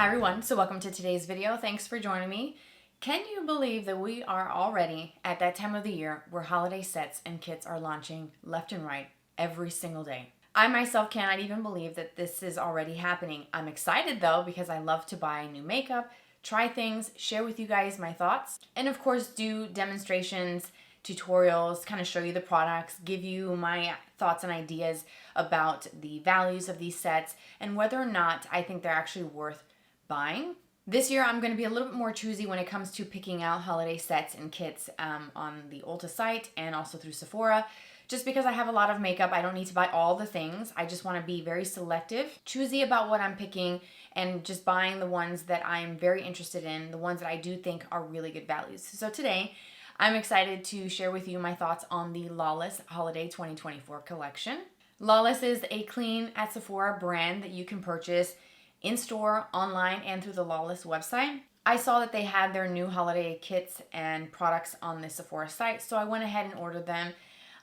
Hi everyone, so welcome to today's video. Thanks for joining me. Can you believe that we are already at that time of the year where holiday sets and kits are launching left and right every single day? I myself cannot even believe that this is already happening. I'm excited though because I love to buy new makeup, try things, share with you guys my thoughts, and of course do demonstrations, tutorials, kind of show you the products, give you my thoughts and ideas about the values of these sets and whether or not I think they're actually worth buying. This year I'm going to be a little bit more choosy when it comes to picking out holiday sets and kits on the Ulta site and also through Sephora. Just because I have a lot of makeup, I don't need to buy all the things. I just want to be very selective, choosy about what I'm picking, and just buying the ones that I'm very interested in, the ones that I do think are really good values. So today, I'm excited to share with you my thoughts on the Lawless Holiday 2024 collection. Lawless is a clean at Sephora brand that you can purchase in-store, online, and through the Lawless website. I saw that they had their new holiday kits and products on the Sephora site, so I went ahead and ordered them.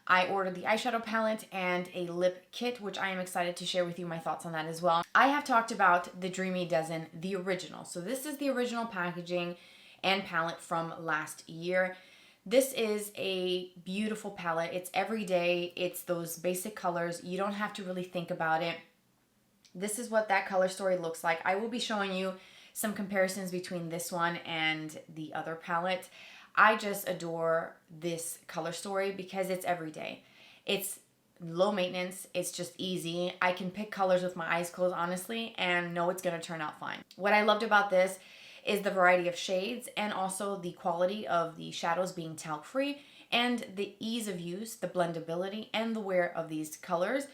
I ordered the eyeshadow palette and a lip kit, which I am excited to share with you my thoughts on that as well. I have talked about the Dreamy dozen, the original. So this is the original packaging and palette from last year. This is a beautiful palette. It's everyday. It's those basic colors. You don't have to really think about it. This is what that color story looks like. I will be showing you some comparisons between this one and the other palette. I just adore this color story because it's everyday. It's low maintenance. It's just easy. I can pick colors with my eyes closed, honestly, and know it's going to turn out fine. What I loved about this is the variety of shades and also the quality of the shadows being talc-free and the ease of use, the blendability, and the wear of these colors.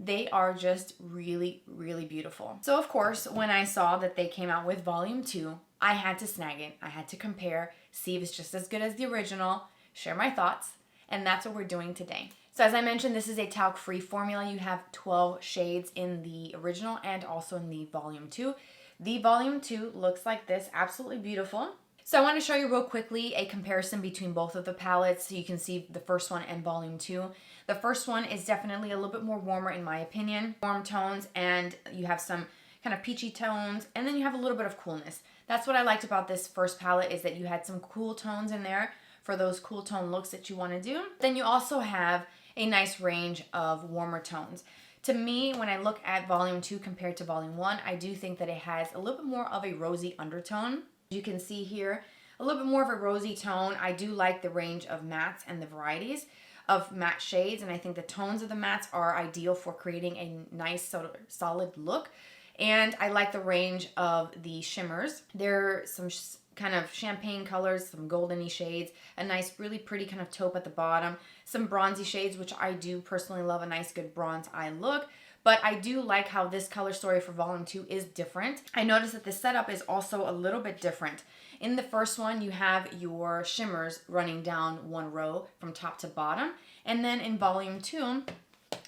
They are just really, really beautiful. So of course, when I saw that they came out with volume 2, I had to snag it. I had to compare, see if it's just as good as the original, share my thoughts, and that's what we're doing today. So as I mentioned, this is a talc-free formula. You have 12 shades in the original and also in the volume 2. The volume 2 looks like this, absolutely beautiful. So I want to show you real quickly a comparison between both of the palettes so you can see the first one and volume 2. The first one is definitely a little bit more warmer in my opinion. Warm tones, and you have some kind of peachy tones, and then you have a little bit of coolness. That's what I liked about this first palette, is that you had some cool tones in there for those cool tone looks that you want to do. Then you also have a nice range of warmer tones. To me, when I look at volume 2 compared to volume 1, I do think that it has a little bit more of a rosy undertone. You can see here a little bit more of a rosy tone. I do like the range of mattes and the varieties of matte shades, and I think the tones of the mattes are ideal for creating a nice solid look. And I like the range of the shimmers. There are some kind of champagne colors, some goldeny shades, a nice really pretty kind of taupe at the bottom, some bronzy shades, which I do personally love, a nice good bronze eye look. But I do like how this color story for volume 2 is different. I noticed that the setup is also a little bit different. In the first one, you have your shimmers running down one row from top to bottom. And then in volume 2,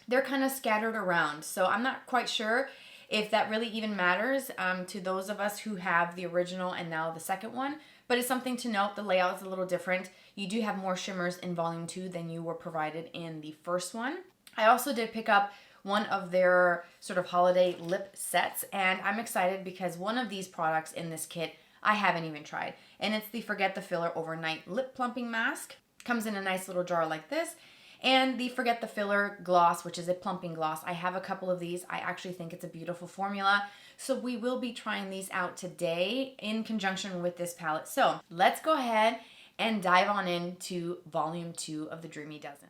they're kind of scattered around. So I'm not quite sure if that really even matters to those of us who have the original and now the second one. But it's something to note. The layout is a little different. You do have more shimmers in volume 2 than you were provided in the first one. I also did pick up one of their sort of holiday lip sets, and I'm excited because one of these products in this kit I haven't even tried, and it's the Forget the Filler Overnight Lip Plumping Mask. Comes in a nice little jar like this, and the Forget the Filler Gloss, which is a plumping gloss. I have a couple of these. I actually think it's a beautiful formula, so we will be trying these out today in conjunction with this palette. So let's go ahead and dive on into volume 2 of the Dreamy Dozen.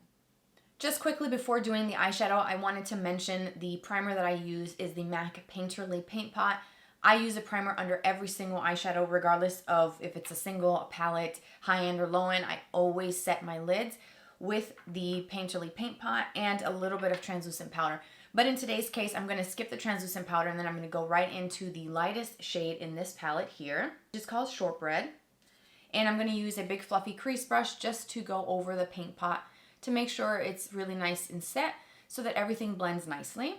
Just quickly before doing the eyeshadow, I wanted to mention the primer that I use is the MAC Painterly Paint Pot. I use a primer under every single eyeshadow, regardless of if it's a single, a palette, high-end or low-end. I always set my lids with the Painterly Paint Pot and a little bit of translucent powder. But in today's case, I'm going to skip the translucent powder, and then I'm going to go right into the lightest shade in this palette here, which is called Shortbread. And I'm going to use a big fluffy crease brush just to go over the paint pot to make sure it's really nice and set so that everything blends nicely.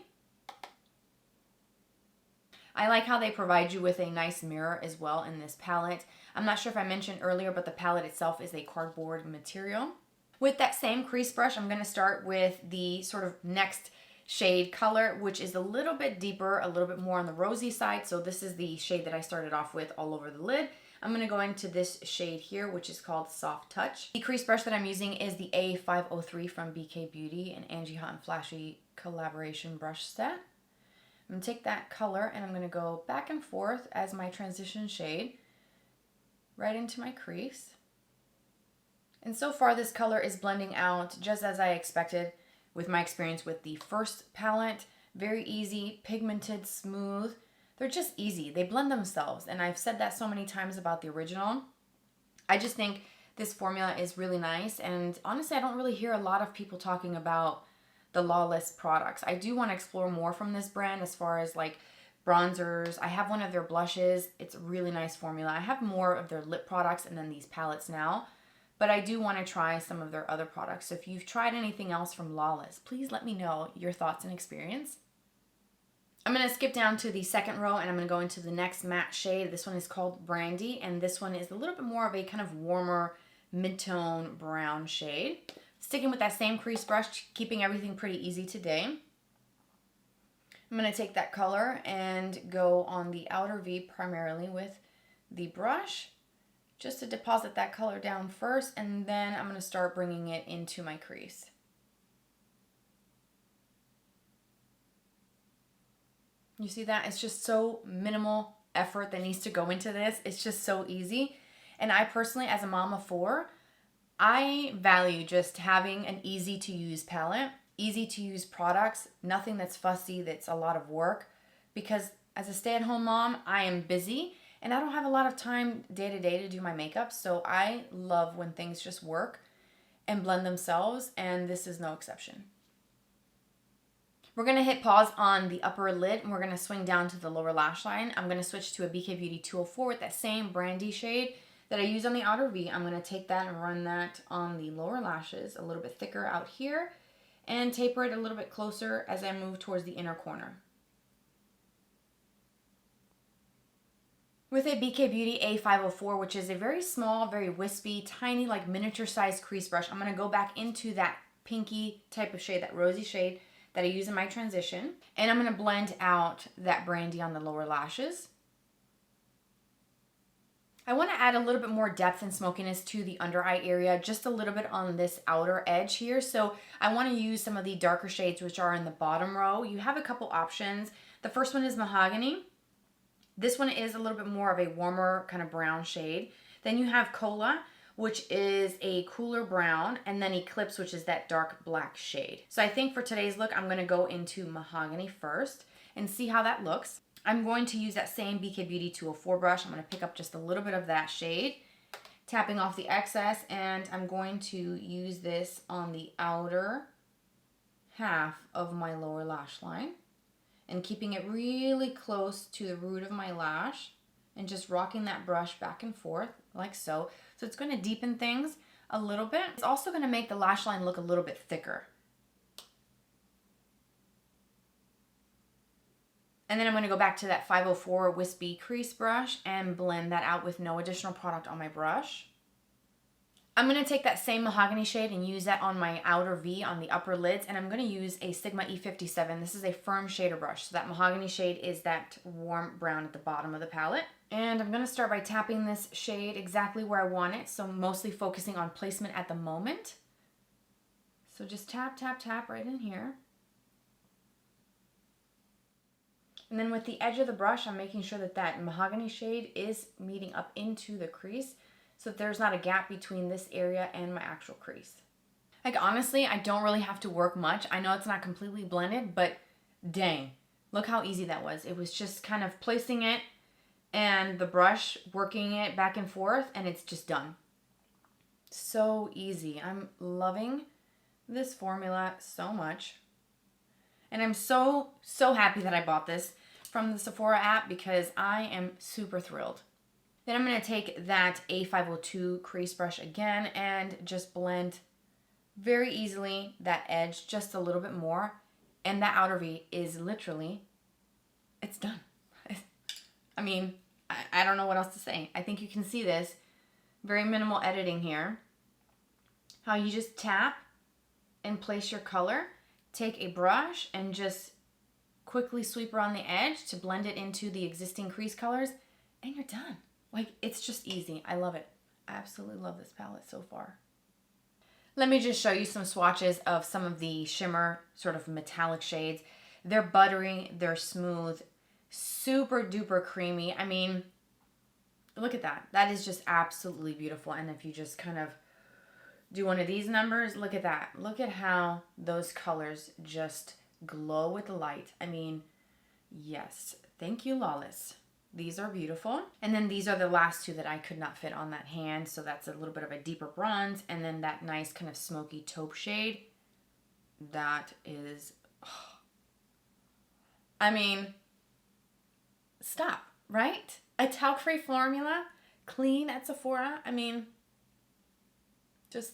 I like how they provide you with a nice mirror as well in this palette. I'm not sure if I mentioned earlier, but the palette itself is a cardboard material. With that same crease brush, I'm going to start with the sort of next shade color, which is a little bit deeper, a little bit more on the rosy side. So this is the shade that I started off with all over the lid. I'm going to go into this shade here, which is called Soft Touch. The crease brush that I'm using is the A503 from BK Beauty, an Angie Hot and Flashy collaboration brush set. I'm going to take that color and I'm going to go back and forth as my transition shade right into my crease. And so far this color is blending out just as I expected with my experience with the first palette. Very easy, pigmented, smooth. They're just easy. They blend themselves. And I've said that so many times about the original. I just think this formula is really nice. And honestly, I don't really hear a lot of people talking about the Lawless products. I do want to explore more from this brand as far as like bronzers. I have one of their blushes. It's a really nice formula. I have more of their lip products and then these palettes now. But I do want to try some of their other products. So if you've tried anything else from Lawless, please let me know your thoughts and experience. I'm going to skip down to the second row and I'm going to go into the next matte shade. This one is called Brandy, and this one is a little bit more of a kind of warmer mid-tone brown shade. Sticking with that same crease brush, keeping everything pretty easy today. I'm going to take that color and go on the outer V primarily with the brush, just to deposit that color down first, and then I'm going to start bringing it into my crease. You see that? It's just so minimal effort that needs to go into this. It's just so easy. And I personally, as a mom of 4, I value just having an easy to use palette, easy to use products, nothing that's fussy, that's a lot of work. Because as a stay-at-home mom, I am busy and I don't have a lot of time day to day to do my makeup. So I love when things just work and blend themselves, and this is no exception. We're going to hit pause on the upper lid and we're going to swing down to the lower lash line. I'm going to switch to a BK Beauty 204 with that same Brandy shade that I use on the outer V. I'm going to take that and run that on the lower lashes, a little bit thicker out here, and taper it a little bit closer as I move towards the inner corner. With a BK Beauty A504, which is a very small, very wispy, tiny, like miniature sized crease brush, I'm going to go back into that pinky type of shade, that rosy shade that I use in my transition. And I'm going to blend out that Brandy on the lower lashes. I want to add a little bit more depth and smokiness to the under eye area, just a little bit on this outer edge here. So I want to use some of the darker shades which are in the bottom row. You have a couple options. The first one is Mahogany. This one is a little bit more of a warmer kind of brown shade. Then you have Cola, which is a cooler brown, and then Eclipse, which is that dark black shade. So I think for today's look, I'm going to go into Mahogany first and see how that looks. I'm going to use that same BK Beauty 204 brush. I'm going to pick up just a little bit of that shade, tapping off the excess, and I'm going to use this on the outer half of my lower lash line and keeping it really close to the root of my lash and just rocking that brush back and forth like so. So it's going to deepen things a little bit. It's also going to make the lash line look a little bit thicker. And then I'm going to go back to that 504 wispy crease brush and blend that out with no additional product on my brush. I'm going to take that same Mahogany shade and use that on my outer V on the upper lids, and I'm going to use a Sigma E57. This is a firm shader brush. So that Mahogany shade is that warm brown at the bottom of the palette. And I'm going to start by tapping this shade exactly where I want it, so mostly focusing on placement at the moment. So just tap, tap, tap right in here. And then with the edge of the brush, I'm making sure that that Mahogany shade is meeting up into the crease so that there's not a gap between this area and my actual crease. Like honestly, I don't really have to work much. I know it's not completely blended, but dang, look how easy that was. It was just kind of placing it and the brush working it back and forth, and it's just done. So easy. I'm loving this formula so much. And I'm so happy that I bought this from the Sephora app because I am super thrilled. Then I'm going to take that A502 crease brush again and just blend very easily that edge just a little bit more. And that outer V is literally, it's done. I mean, I don't know what else to say. I think you can see this. Very minimal editing here. How you just tap and place your color. take a brush and just quickly sweep around the edge to blend it into the existing crease colors, and you're done. Like, it's just easy. I love it. I absolutely love this palette so far. Let me just show you some swatches of some of the shimmer sort of metallic shades. They're buttery, they're smooth, super duper creamy. I mean, look at that. That is just absolutely beautiful. And if you just kind of do one of these numbers, look at that. Look at how those colors just glow with the light. I mean, yes. Thank you, Lawless. These are beautiful. And then these are the last two that I could not fit on that hand. So that's a little bit of a deeper bronze. And then that nice kind of smoky taupe shade. That is, oh. I mean, stop, right? A talc-free formula, clean at Sephora. I mean, just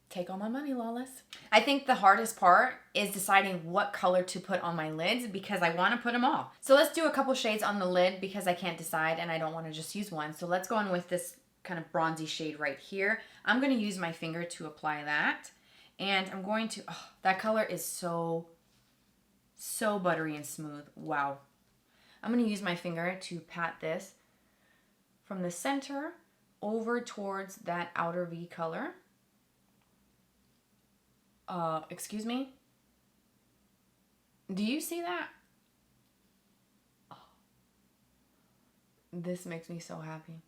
take all my money, Lawless. I think the hardest part is deciding what color to put on my lids because I want to put them all. So let's do a couple shades on the lid because I can't decide and I don't want to just use one. So let's go in with this kind of bronzy shade right here. I'm going to use my finger to apply that. And I'm going to, oh, that color is so buttery and smooth. Wow. I'm going to use my finger to pat this from the center over towards that outer V color. Excuse me? Do you see that? Oh, this makes me so happy.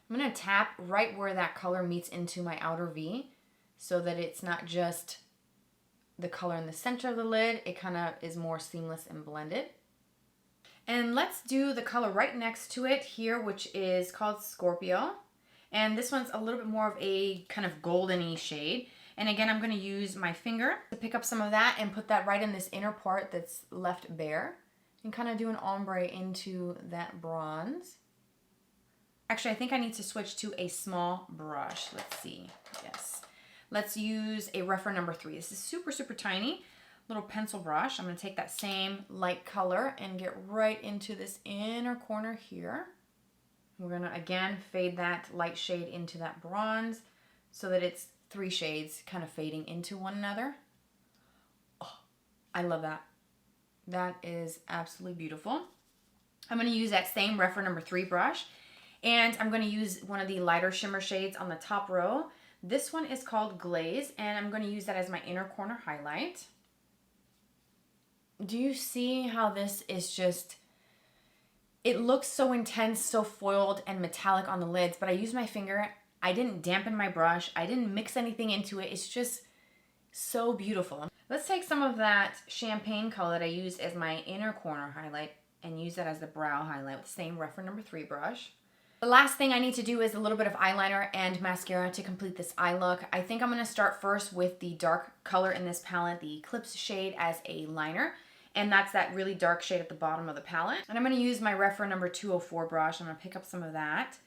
I'm going to tap right where that color meets into my outer V so that it's not just the color in the center of the lid. It kind of is more seamless and blended. And let's do the color right next to it here, which is called Scorpio. And this one's a little bit more of a kind of golden-y shade. And again, I'm going to use my finger to pick up some of that and put that right in this inner part that's left bare. And kind of do an ombre into that bronze. Actually, I think I need to switch to a small brush. Let's see. Yes. Let's use a Refer number 3. This is super, super tiny. Little pencil brush. I'm going to take that same light color and get right into this inner corner here. We're going to, again, fade that light shade into that bronze so that it's 3 shades kind of fading into one another. Oh, I love that. That is absolutely beautiful. I'm going to use that same Refer number 3 brush, and I'm going to use one of the lighter shimmer shades on the top row. This one is called Glaze, and I'm going to use that as my inner corner highlight. Do you see how this is just, it looks so intense, so foiled and metallic on the lids, but I used my finger. I didn't dampen my brush. I didn't mix anything into it. It's just so beautiful. Let's take some of that champagne color that I used as my inner corner highlight and use that as the brow highlight with the same Refer number 3 brush. The last thing I need to do is a little bit of eyeliner and mascara to complete this eye look. I think I'm going to start first with the dark color in this palette, the Eclipse shade, as a liner. And that's that really dark shade at the bottom of the palette. And I'm going to use my Refer number 204 brush. I'm going to pick up some of that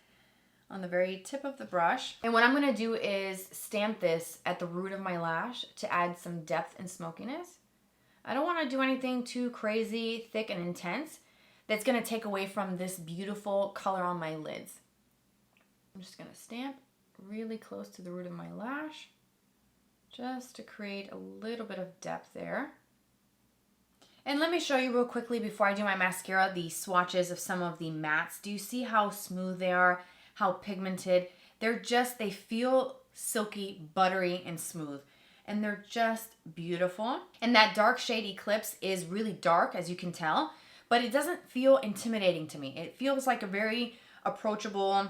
on the very tip of the brush. And what I'm going to do is stamp this at the root of my lash to add some depth and smokiness. I don't want to do anything too crazy, thick, and intense that's going to take away from this beautiful color on my lids. I'm just going to stamp really close to the root of my lash just to create a little bit of depth there. And let me show you real quickly before I do my mascara the swatches of some of the mattes. Do you see how smooth they are? How pigmented? They feel silky, buttery, and smooth. And they're just beautiful. And that dark shade Eclipse is really dark, as you can tell, but it doesn't feel intimidating to me. It feels like a very approachable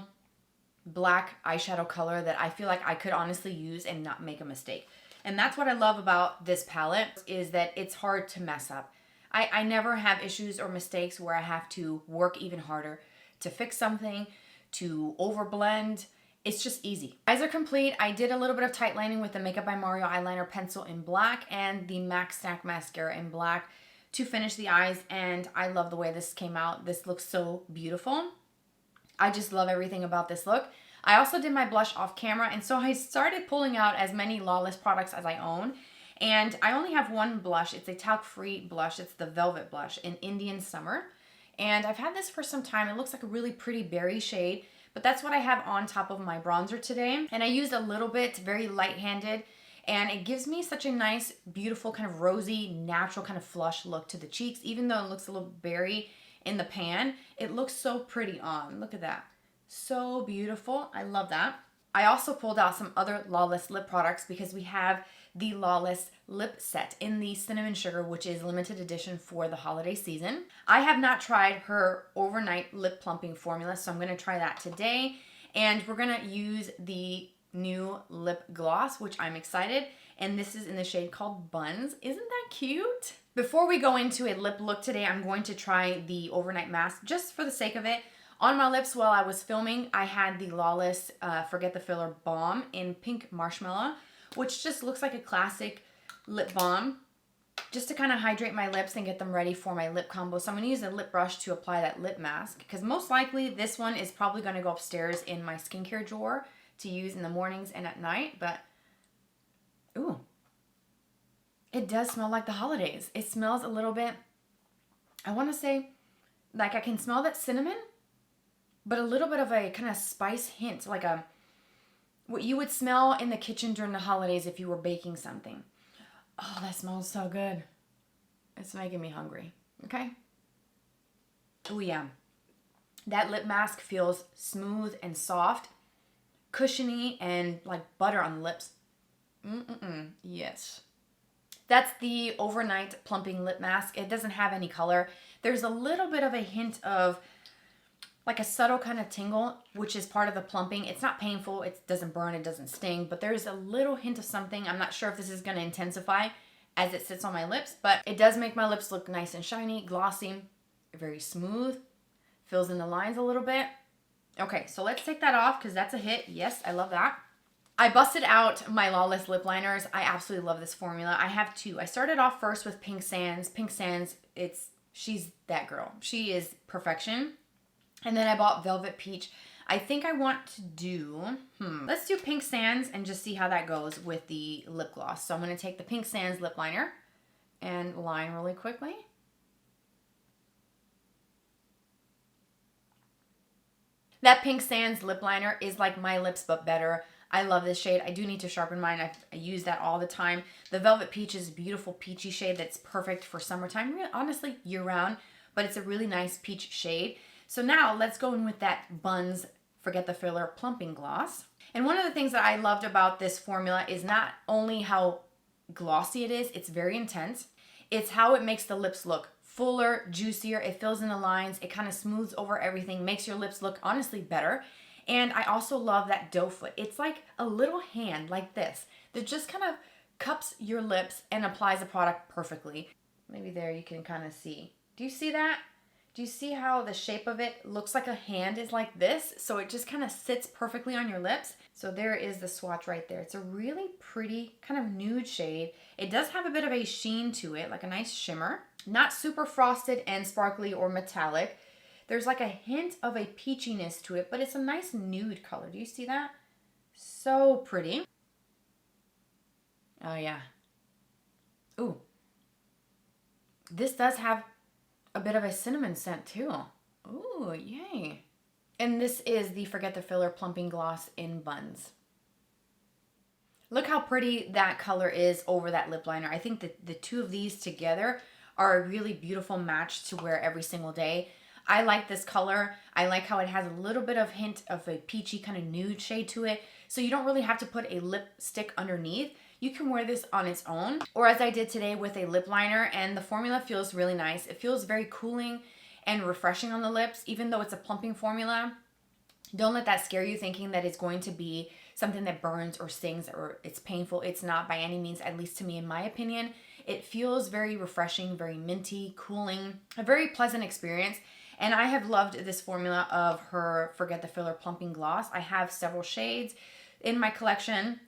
black eyeshadow color that I feel like I could honestly use and not make a mistake. And that's what I love about this palette, is that it's hard to mess up. I never have issues or mistakes where I have to work even harder to fix something, to overblend. It's just easy. Eyes are complete. I did a little bit of tight lining with the Makeup by Mario eyeliner pencil in black and the macstack mascara in black to finish the eyes, and I love the way this came out. This looks so beautiful. I just love everything about this look. I also did my blush off camera, and so I started pulling out as many Lawless products as I own. And I only have one blush. It's a talc-free blush. It's the Velvet Blush in Indian Summer. And I've had this for some time. It looks like a really pretty berry shade, but that's what I have on top of my bronzer today. And I used a little bit, very light-handed, And it gives me such a nice, beautiful, kind of rosy, natural kind of flush look to the cheeks. Even though it looks a little berry in the pan, it looks so pretty on. Look at that. So beautiful. I love that. I also pulled out some other Lawless lip products because we have the Lawless lip set in the cinnamon sugar, which is limited edition for the holiday season. I have not tried her overnight lip plumping formula, so I'm going to try that today. And we're going to use the new lip gloss, which I'm excited. And this is in the shade called Buns. Isn't that cute? Before we go into a lip look today, I'm going to try the overnight mask just for the sake of it. On my lips while I was filming, I had the Lawless Forget the Filler Balm in Pink Marshmallow, which just looks like a classic lip balm, just to kind of hydrate my lips and get them ready for my lip combo. So I'm going to use a lip brush to apply that lip mask, because most likely this one is probably going to go upstairs in my skincare drawer to use in the mornings and at night. But, ooh, it does smell like the holidays. It smells a little bit, I want to say, like I can smell that cinnamon, but a little bit of a kind of spice hint, like what you would smell in the kitchen during the holidays if you were baking something. Oh, that smells so good. It's making me hungry. Okay? Oh, yeah. That lip mask feels smooth and soft, cushiony, and like butter on the lips. Yes. That's the Overnight Plumping Lip Mask. It doesn't have any color. There's a little bit of a hint of like a subtle kind of tingle, which is part of the plumping. It's not painful. It doesn't burn. It doesn't sting. But there's a little hint of something. I'm not sure if this is going to intensify as it sits on my lips, but it does make my lips look nice and shiny, glossy, very smooth. Fills in the lines a little bit. Okay, so let's take that off because that's a hit. Yes, I love that. I busted out my Lawless Lip Liners. I absolutely love this formula. I have two. I started off first with Pink Sands. Pink Sands, she's that girl. She is perfection. And then I bought Velvet Peach. I think I want to do, let's do Pink Sands and just see how that goes with the lip gloss. So I'm going to take the Pink Sands lip liner and line really quickly. That Pink Sands lip liner is like my lips, but better. I love this shade. I do need to sharpen mine. I use that all the time. The Velvet Peach is a beautiful peachy shade that's perfect for summertime, honestly year round, but it's a really nice peach shade. So now let's go in with that Buns Forget the Filler Plumping Gloss. And one of the things that I loved about this formula is not only how glossy it is, it's very intense. It's how it makes the lips look fuller, juicier. It fills in the lines. It kind of smooths over everything, makes your lips look honestly better. And I also love that doe foot. It's like a little hand like this that just kind of cups your lips and applies the product perfectly. Maybe there you can kind of see. Do you see that? Do you see how the shape of it looks like a hand is like this? So it just kind of sits perfectly on your lips. So there is the swatch right there. It's a really pretty kind of nude shade. It does have a bit of a sheen to it, like a nice shimmer. Not super frosted and sparkly or metallic. There's like a hint of a peachiness to it, but it's a nice nude color. Do you see that? So pretty. Oh yeah. Ooh. This does have a bit of a cinnamon scent too. Ooh, yay. And this is the Forget the Filler Plumping Gloss in Buns. Look how pretty that color is over that lip liner. I think that the two of these together are a really beautiful match to wear every single day. I like this color. I like how it has a little bit of hint of a peachy kind of nude shade to it. So you don't really have to put a lipstick underneath. You can wear this on its own, or as I did today with a lip liner, and the formula feels really nice. It feels very cooling and refreshing on the lips, even though it's a plumping formula. Don't let that scare you thinking that it's going to be something that burns or stings or it's painful. It's not by any means, at least to me in my opinion. It feels very refreshing, very minty, cooling, a very pleasant experience. And I have loved this formula of her Forget the Filler Plumping Gloss. I have several shades in my collection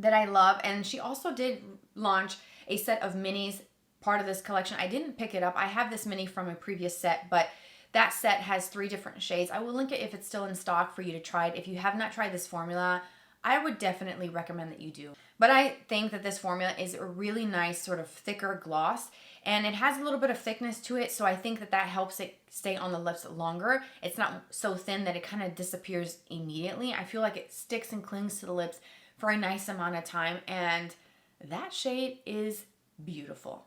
that I love. And she also did launch a set of minis, part of this collection. I didn't pick it up. I have this mini from a previous set, but that set has 3 different shades. I will link it if it's still in stock for you to try it. If you have not tried this formula, I would definitely recommend that you do. But I think that this formula is a really nice sort of thicker gloss, and it has a little bit of thickness to it, so I think that that helps it stay on the lips longer. It's not so thin that it kind of disappears immediately. I feel like it sticks and clings to the lips for a nice amount of time, and that shade is beautiful.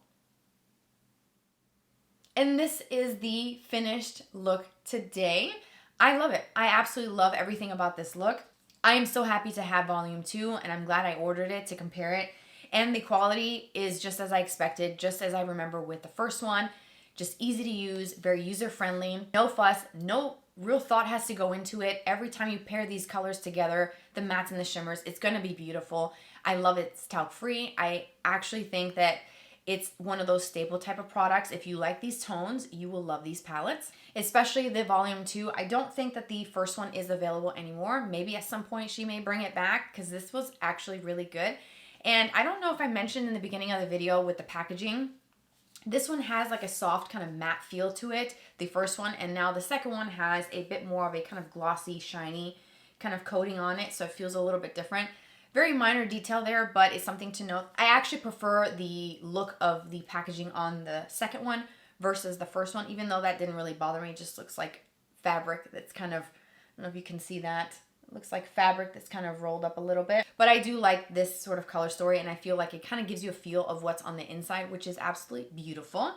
And this is the finished look today. I love it. I absolutely love everything about this look. I am so happy to have volume 2, and I'm glad I ordered it to compare it. And the quality is just as I expected, just as I remember with the first one. Just easy to use, very user-friendly, no fuss, no real thought has to go into it. Every time you pair these colors together, the mattes and the shimmers, it's gonna be beautiful. I love it. It's talc-free. I actually think that it's one of those staple type of products. If you like these tones, you will love these palettes, especially the volume 2. I don't think that the first one is available anymore. Maybe at some point she may bring it back because this was actually really good. And I don't know if I mentioned in the beginning of the video with the packaging, this one has like a soft kind of matte feel to it, the first one, and now the second one has a bit more of a kind of glossy, shiny kind of coating on it, so it feels a little bit different. Very minor detail there, but it's something to note. I actually prefer the look of the packaging on the second one versus the first one, even though that didn't really bother me. It just looks like fabric that's kind of, I don't know if you can see that. It looks like fabric that's kind of rolled up a little bit. But I do like this sort of color story, and I feel like it kind of gives you a feel of what's on the inside, which is absolutely beautiful.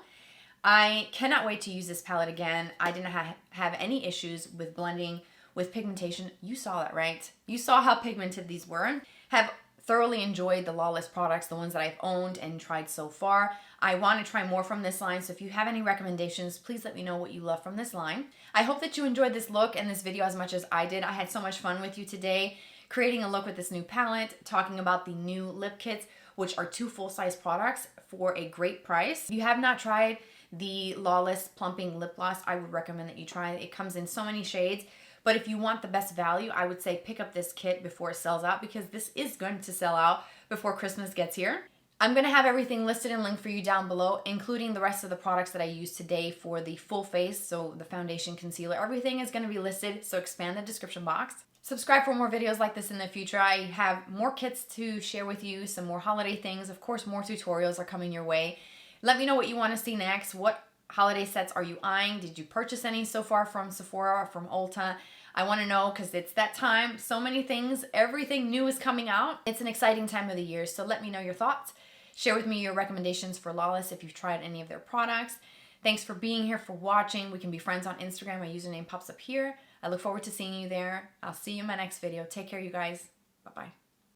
I cannot wait to use this palette again. I didn't have any issues with blending, with pigmentation. You saw that, right? You saw how pigmented these were. Have thoroughly enjoyed the Lawless products, the ones that I've owned and tried so far. I want to try more from this line, so if you have any recommendations, please let me know what you love from this line. I hope that you enjoyed this look and this video as much as I did. I had so much fun with you today, creating a look with this new palette, talking about the new lip kits, which are 2 full-size products for a great price. If you have not tried the Lawless Plumping Lip Gloss, I would recommend that you try it. It comes in so many shades. But if you want the best value, I would say pick up this kit before it sells out, because this is going to sell out before Christmas gets here. I'm going to have everything listed and linked for you down below, including the rest of the products that I used today for the full face, so the foundation, concealer, everything is going to be listed, so expand the description box. Subscribe for more videos like this in the future. I have more kits to share with you, some more holiday things. Of course, more tutorials are coming your way. Let me know what you want to see next. What holiday sets are you eyeing? Did you purchase any so far from Sephora or from Ulta? I want to know, because it's that time. So many things, everything new is coming out. It's an exciting time of the year, so let me know your thoughts. Share with me your recommendations for Lawless if you've tried any of their products. Thanks for being here, for watching. We can be friends on Instagram. My username pops up here. I look forward to seeing you there. I'll see you in my next video. Take care, you guys. Bye-bye.